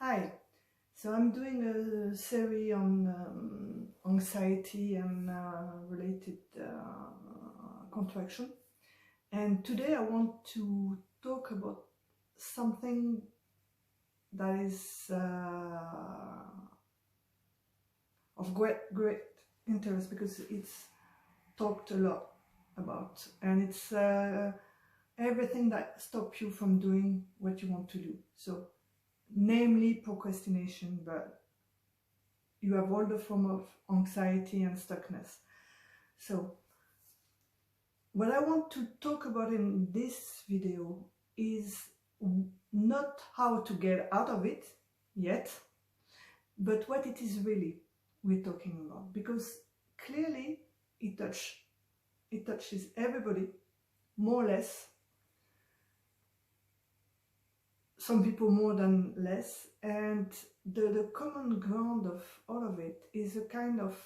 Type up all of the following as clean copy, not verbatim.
Hi, so I'm doing a series on anxiety and related contraction, and today I want to talk about something that is of great interest because it's talked a lot about, and it's everything that stops you from doing what you want to do. So namely procrastination, but you have all the form of anxiety and stuckness. So what I want to talk about in this video is not how to get out of it yet, but what it is really we're talking about, because clearly it touches everybody, more or less. Some people more than less, and the common ground of all of it is a kind of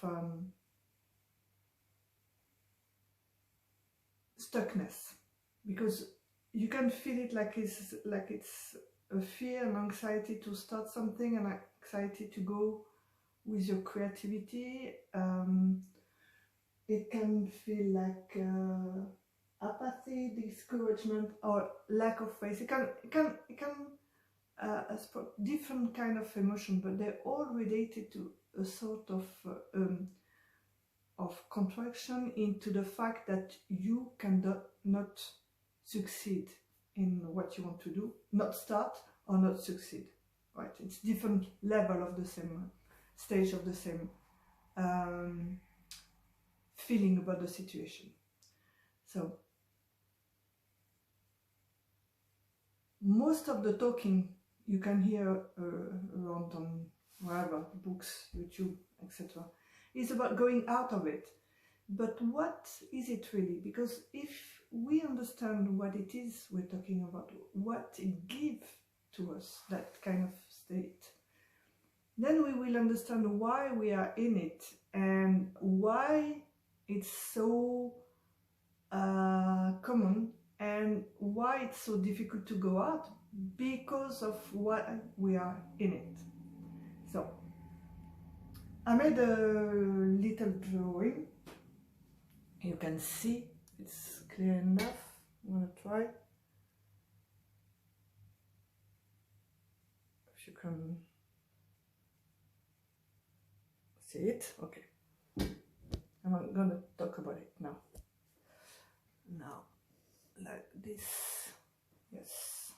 stuckness, because you can feel it like it's a fear and anxiety to start something, and anxiety to go with your creativity. It can feel like apathy, discouragement, or lack of faith. It can different kind of emotion, but they're all related to a sort of contraction into the fact that you cannot not succeed in what you want to do, not start or not succeed. Right? It's different level of the same stage of the same feeling about the situation. So most of the talking you can hear around on wherever, books, YouTube, etc., is about going out of it. But what is it really? Because if we understand what it is we're talking about, what it gives to us, that kind of state, then we will understand why we are in it and why it's so common and why it's so difficult to go out, because of what we are in it. So I made a little drawing. You can see it's clear enough. I'm gonna try. If you can see it, okay. I'm gonna talk about it now. Now, like this. Yes,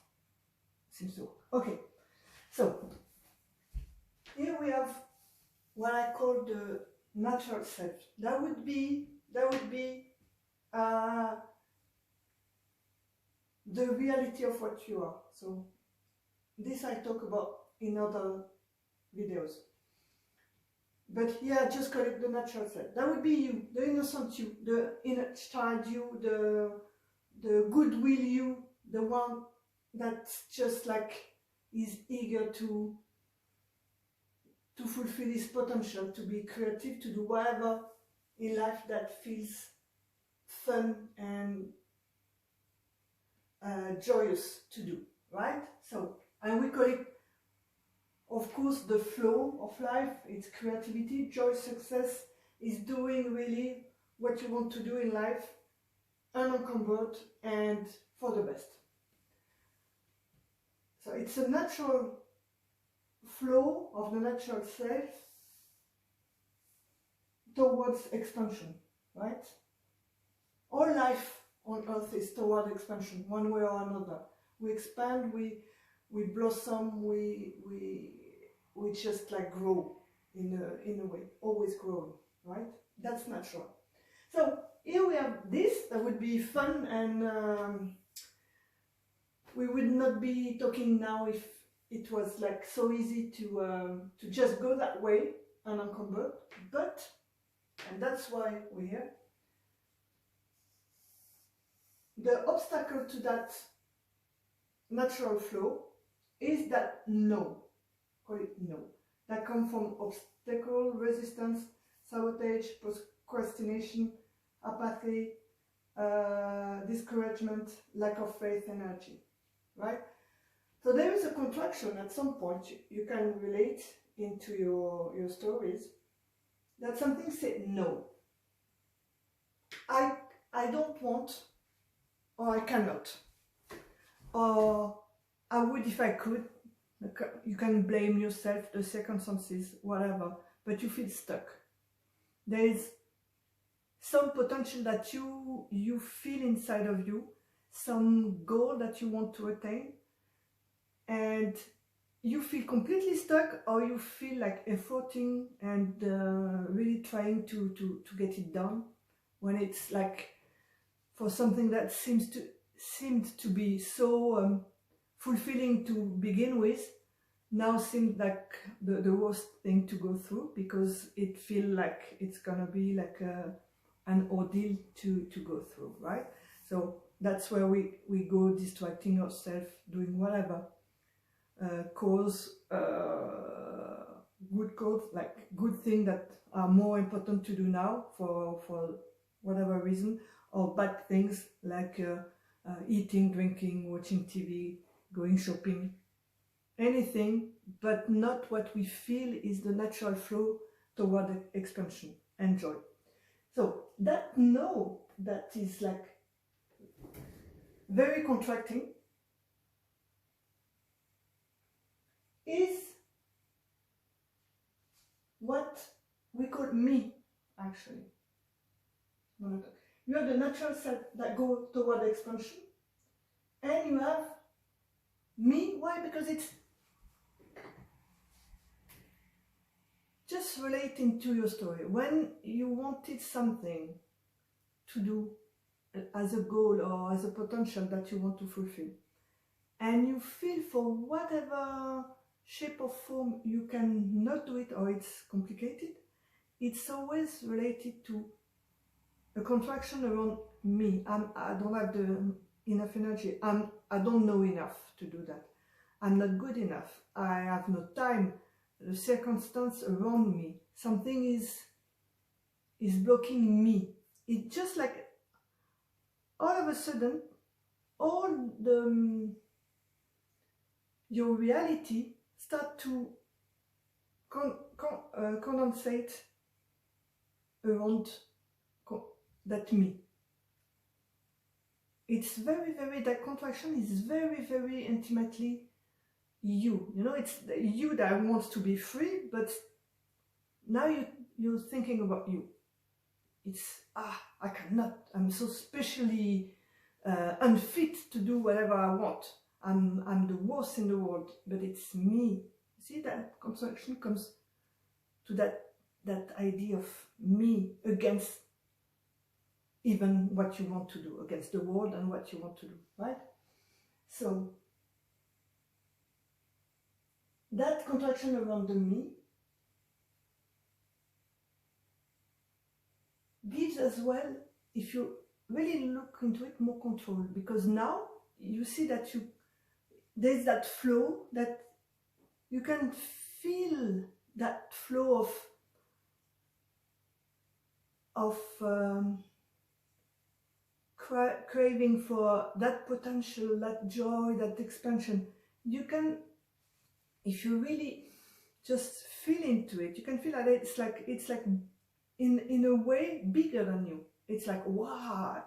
seems so. Okay, so here we have what I call the natural self. That would be the reality of what you are. So this I talk about in other videos. But here I just call it the natural self. That would be you, the innocent you, the inner child you, the goodwill you, the one that just like is eager to fulfill his potential, to be creative, to do whatever in life that feels fun and joyous to do, right? So, and we call it, of course, the flow of life. It's creativity, joy, success, is doing really what you want to do in life, unencumbered and for the best. So it's a natural flow of the natural self towards expansion, right? All life on earth is toward expansion, one way or another. We expand, we blossom, we just like grow in a way, always growing, right? That's natural. So here we have this, that would be fun, and we would not be talking now if it was like so easy to just go that way unencumbered, but, and that's why we're here, the obstacle to that natural flow is that no, call it no, that comes from obstacle, resistance, sabotage, procrastination, apathy, discouragement, lack of faith, energy, right? So there is a contraction at some point you can relate into your stories, that something said no. I don't want, or I cannot, or I would if I could. You can blame yourself, the circumstances, whatever, but you feel stuck. There is some potential that you feel inside of you, some goal that you want to attain, and you feel completely stuck, or you feel like efforting and really trying to get it done, when it's like for something that seemed to be so fulfilling to begin with, now seems like the worst thing to go through, because it feels like it's gonna be like an ordeal to go through, right? So that's where we go distracting ourselves, doing whatever good cause, like good things that are more important to do now for whatever reason, or bad things like eating, drinking, watching TV, going shopping, anything, but not what we feel is the natural flow toward expansion and joy. So that no, that is like very contracting, is what we call me, actually. You have the natural set that go toward expansion, and you have me. Why? Because it's just relating to your story. When you wanted something to do as a goal or as a potential that you want to fulfill, and you feel for whatever shape or form you can not do it, or it's complicated, it's always related to a contraction around me. I don't have enough energy. I don't know enough to do that. I'm not good enough. I have no time. The circumstance around me, something is blocking me. It's just like all of a sudden, all your reality start to condensate around that me. It's very, that contraction is very, very intimately you. You know, it's you that wants to be free, but now you're thinking about you. It's, I cannot, I'm so specially unfit to do whatever I want. I'm the worst in the world, but it's me. See, that contraction comes to that idea of me against even what you want to do, against the world and what you want to do, right? So that contraction around the me gives as well, if you really look into it, more control, because now you see that there's that flow, that you can feel that flow of craving for that potential, that joy, that expansion. You can, if you really just feel into it, you can feel that it's like in a way bigger than you. It's like, wow,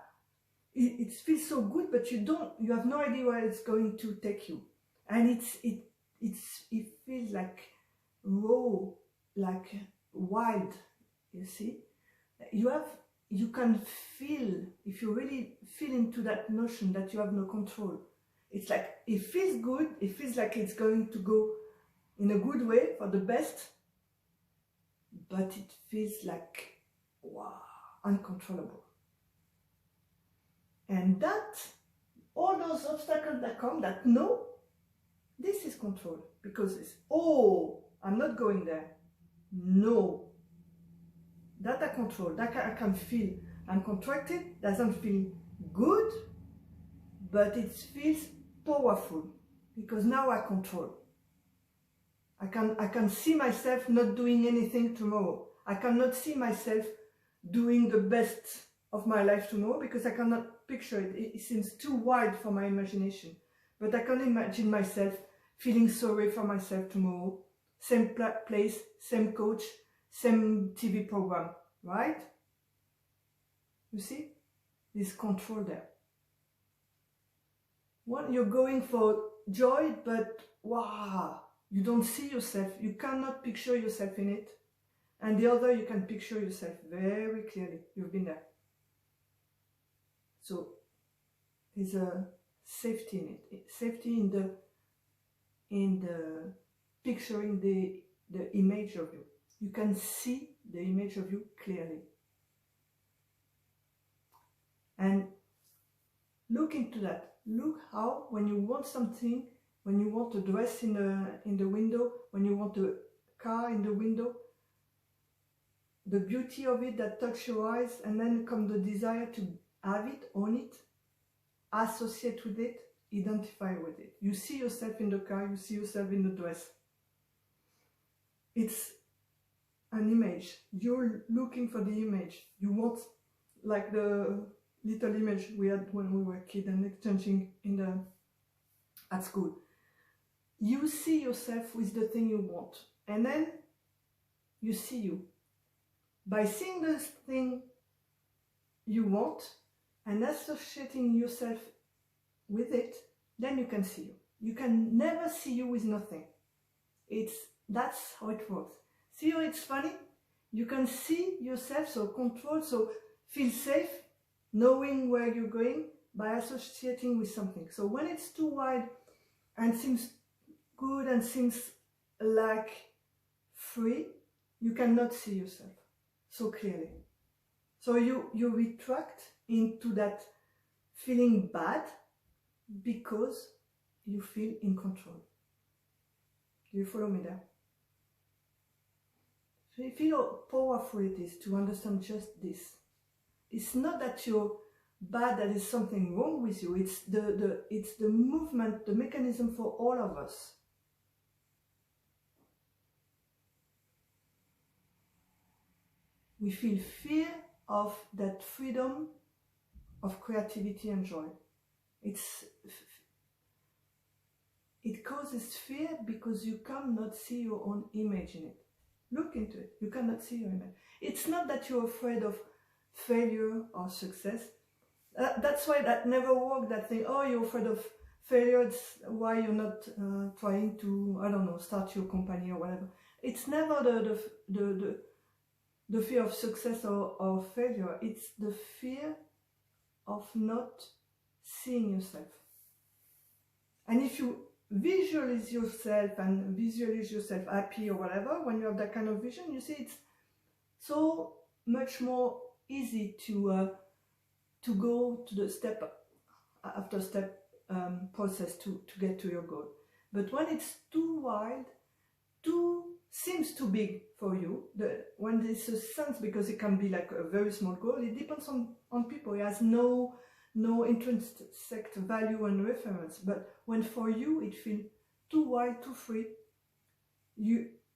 it feels so good, but you have no idea where it's going to take you. And it feels like raw, like wild, you see. You can feel, if you really feel into that notion that you have no control. It's like, it feels good, it feels like it's going to go in a good way for the best, but it feels like, wow, uncontrollable. And that, all those obstacles that come, that no, this is control, because it's, oh, I'm not going there. No. That I control, that I can feel. I'm contracted, doesn't feel good, but it feels powerful, because now I control. I can see myself not doing anything tomorrow. I cannot see myself doing the best of my life tomorrow, because I cannot picture it. It seems too wide for my imagination. But I can imagine myself feeling sorry for myself tomorrow. Same place, same coach, same TV program, right? You see? This control there. One, you're going for joy, but wow, you don't see yourself. You cannot picture yourself in it. And the other, you can picture yourself very clearly. You've been there. So there's a safety in it. Safety in the picturing the image of you. You can see the image of you clearly. And look into that. Look how, when you want something, when you want a dress in the window, when you want a car in the window, the beauty of it that touch your eyes, and then come the desire to have it, own it, associate with it, identify with it. You see yourself in the car, you see yourself in the dress. It's an image. You're looking for the image. You want, like the little image we had when we were kids and exchanging at school. You see yourself with the thing you want, and then you see you. By seeing this thing you want and associating yourself with it, then you can see you. You can never see you with nothing. That's how it works. See how it's funny? You can see yourself, so control, so feel safe, knowing where you're going by associating with something. So when it's too wide and seems good and seems like free, you cannot see yourself so clearly. So you retract into that feeling bad because you feel in control. Do you follow me there? So you feel how powerful it is to understand just this. It's not that you're bad, that is something wrong with you. It's the movement, the mechanism for all of us. We feel fear of that freedom of creativity and joy. It causes fear because you cannot see your own image in it. Look into it. You cannot see your image. It's not that you're afraid of failure or success. That's why that never worked, that thing, oh, you're afraid of failure, it's why you're not trying to, I don't know, start your company or whatever. It's never the fear of success or failure. It's the fear of not seeing yourself. And if you visualize yourself happy or whatever, when you have that kind of vision, you see it's so much more easy to go to the step after step process to get to your goal. But when it's too wild, seems too big for you, when there's a sense, because it can be like a very small goal, it depends on people. It has no intrinsic value and reference. But when for you it feels too wild, too free,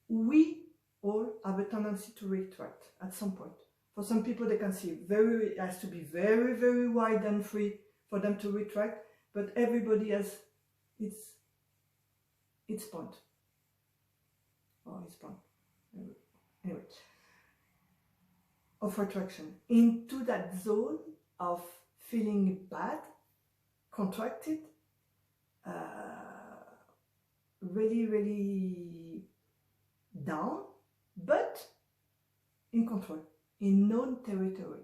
we all have a tendency to retract at some point. For some people, they can see it has to be very, very wide and free for them to retract, but everybody has its point. Or its point. Anyway, of retraction into that zone of feeling bad, contracted, really, really down, but in control, in known territory.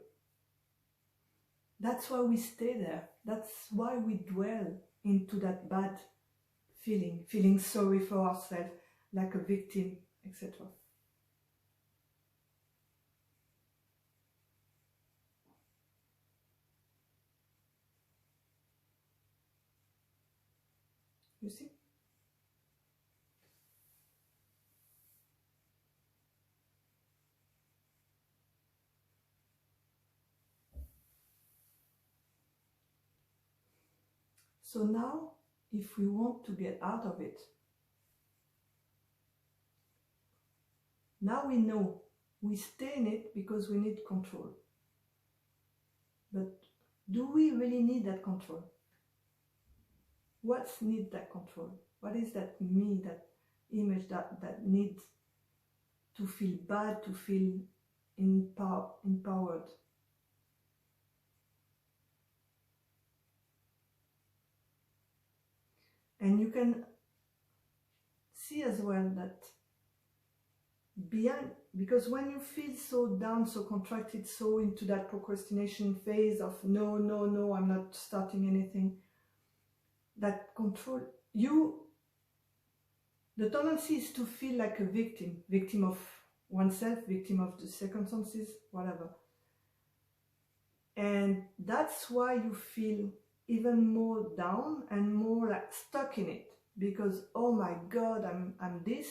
That's why we stay there. That's why we dwell into that bad feeling sorry for ourselves, like a victim, etc. You see? So now, if we want to get out of it, now we know we stay in it because we need control. But do we really need that control? What needs that control? What is that me, that image that needs to feel bad, to feel empowered? And you can see as well that behind, because when you feel so down, so contracted, so into that procrastination phase of no, no, no, I'm not starting anything, that control, the tendency is to feel like a victim of oneself, victim of the circumstances, whatever. And that's why you feel even more down and more like stuck in it, because oh my God, I'm this,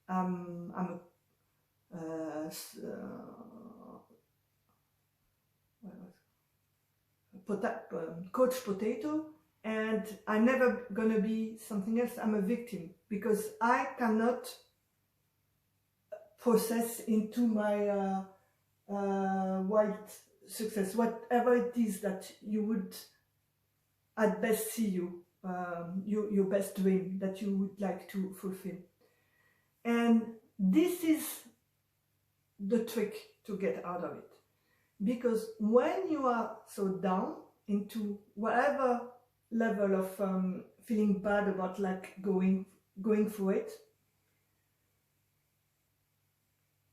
I'm a coach potato, and I'm never gonna be something else. I'm a victim because I cannot process into my wild success, whatever it is that you would at best see your best dream that you would like to fulfill. And this is the trick to get out of it, because when you are so down into whatever level of feeling bad about like going through it,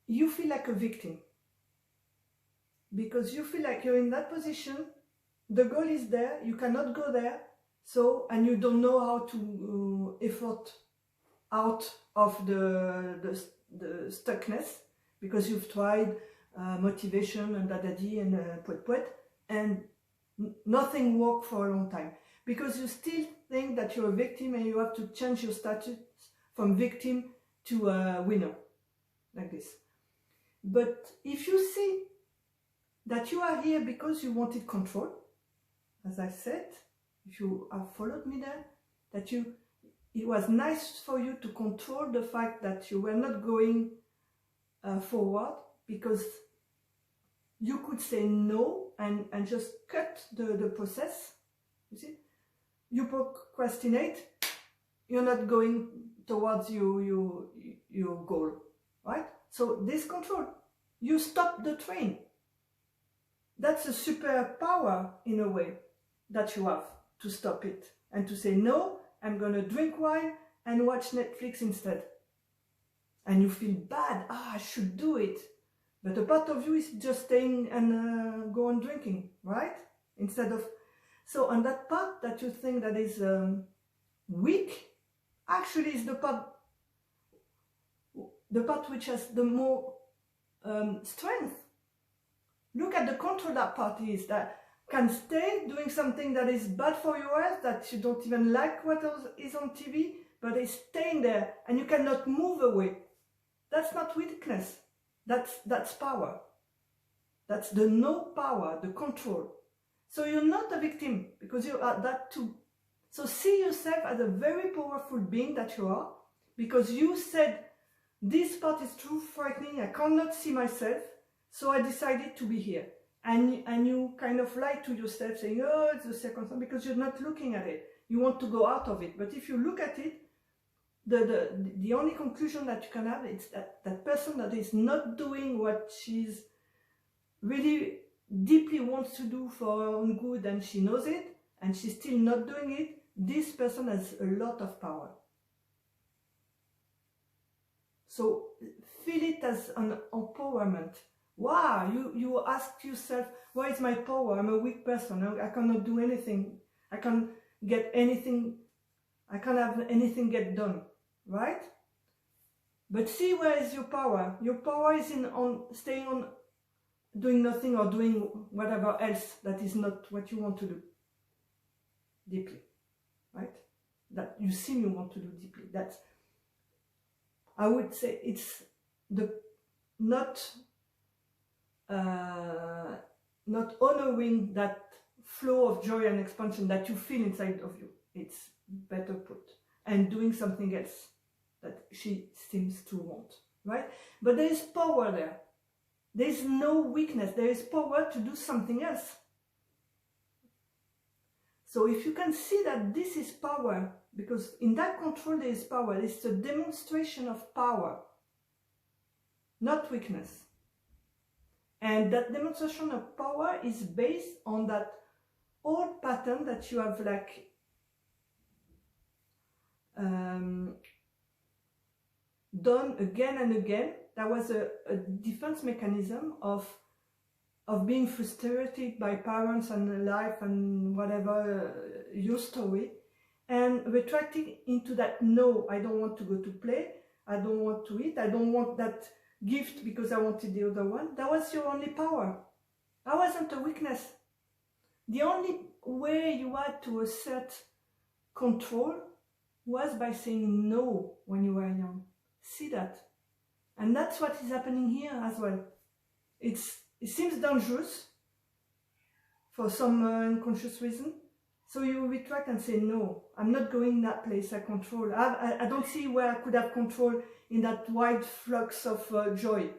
you feel like a victim, because you feel like you're in that position, the goal is there, you cannot go there, so, and you don't know how to effort out of the stuckness, because you've tried motivation and da-da-dee and put, and nothing worked for a long time, because you still think that you're a victim and you have to change your status from victim to a winner, like this. But if you see that you are here because you wanted control, as I said, if you have followed me there, that it was nice for you to control the fact that you were not going forward, because you could say no and just cut the process. You see, you procrastinate, you're not going towards your goal, right? So this control, you stop the train. That's a superpower in a way that you have, to stop it and to say no, I'm gonna drink wine and watch Netflix instead. And you feel bad, I should do it, but a part of you is just staying and go on drinking, right? Instead of, so on that part that you think that is weak, actually is the part which has the more strength. Look at the control that part is, that can stay doing something that is bad for your health, that you don't even like what is on TV, but it's staying there and you cannot move away. That's not weakness, that's power. That's the no power, the control. So you're not a victim, because you are that too. So see yourself as a very powerful being that you are, because you said, this part is too frightening, I cannot see myself, so I decided to be here. And you kind of lie to yourself saying, oh, it's a circumstance, because you're not looking at it. You want to go out of it. But if you look at it, the only conclusion that you can have is that person that is not doing what she's really deeply wants to do for her own good, and she knows it, and she's still not doing it, this person has a lot of power. So feel it as an empowerment. Wow, you ask yourself, where is my power? I'm a weak person, I cannot do anything, I can't get anything, I can't have anything get done, right? But see, where is your power? Your power is on staying on doing nothing, or doing whatever else that is not what you want to do deeply, right? That you seem you want to do deeply. That's, I would say, it's the not honoring that flow of joy and expansion that you feel inside of you. It's better put. And doing something else that she seems to want, right? But there is power there. There is no weakness. There is power to do something else. So if you can see that this is power, because in that control there is power. It's a demonstration of power, not weakness. And that demonstration of power is based on that old pattern that you have like done again and again. That was a defense mechanism of being frustrated by parents and life and whatever your story, and retracting into that, no, I don't want to go to play, I don't want to eat, I don't want that gift because I wanted the other one. That was your only power. That wasn't a weakness. The only way you had to assert control was by saying no when you were young. See that? And that's what is happening here as well. It seems dangerous for some unconscious reason. So you retract and say, no, I'm not going that place I control. I don't see where I could have control in that wide flux of joy.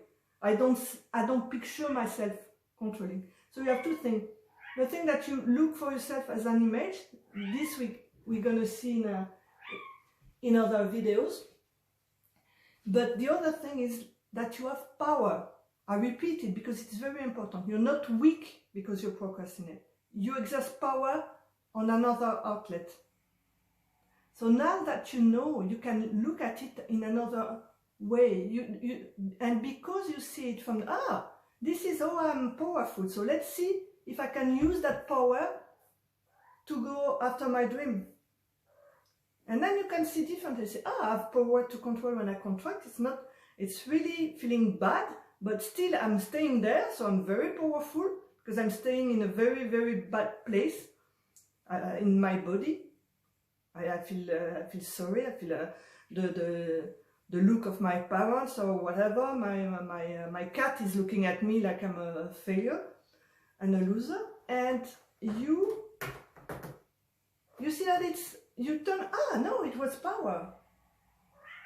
I don't picture myself controlling. So you have two things. The thing that you look for yourself as an image, this we're going to see in other videos. But the other thing is that you have power. I repeat it because it's very important. You're not weak because you procrastinate. You exert power on another outlet. So now that you know, you can look at it in another way. And because you see it from, this is how I'm powerful. So let's see if I can use that power to go after my dream. And then you can see differently. Say, I have power to control when I contract. It's really feeling bad, but still I'm staying there. So I'm very powerful because I'm staying in a very, very bad place in my body. I feel sorry. I feel the look of my parents or whatever. My cat is looking at me like I'm a failure and a loser. And you see that you turn, no, it was power.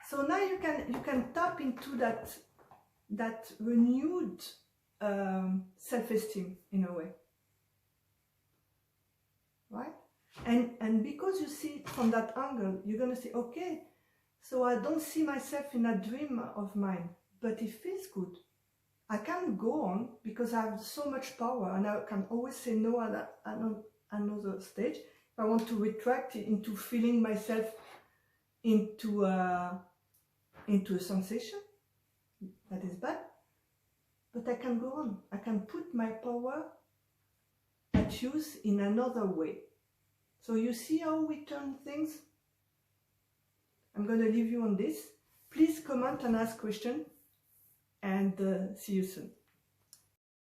So now you can tap into that renewed self-esteem in a way, right? And because you see it from that angle, you're gonna say, okay, so I don't see myself in a dream of mine, but it feels good. I can go on because I have so much power, and I can always say no at another stage. I want to retract into feeling myself into a sensation that is bad, but I can go on. I can put my power at use in another way. So you see how we turn things? I'm going to leave you on this. Please comment and ask questions, and see you soon.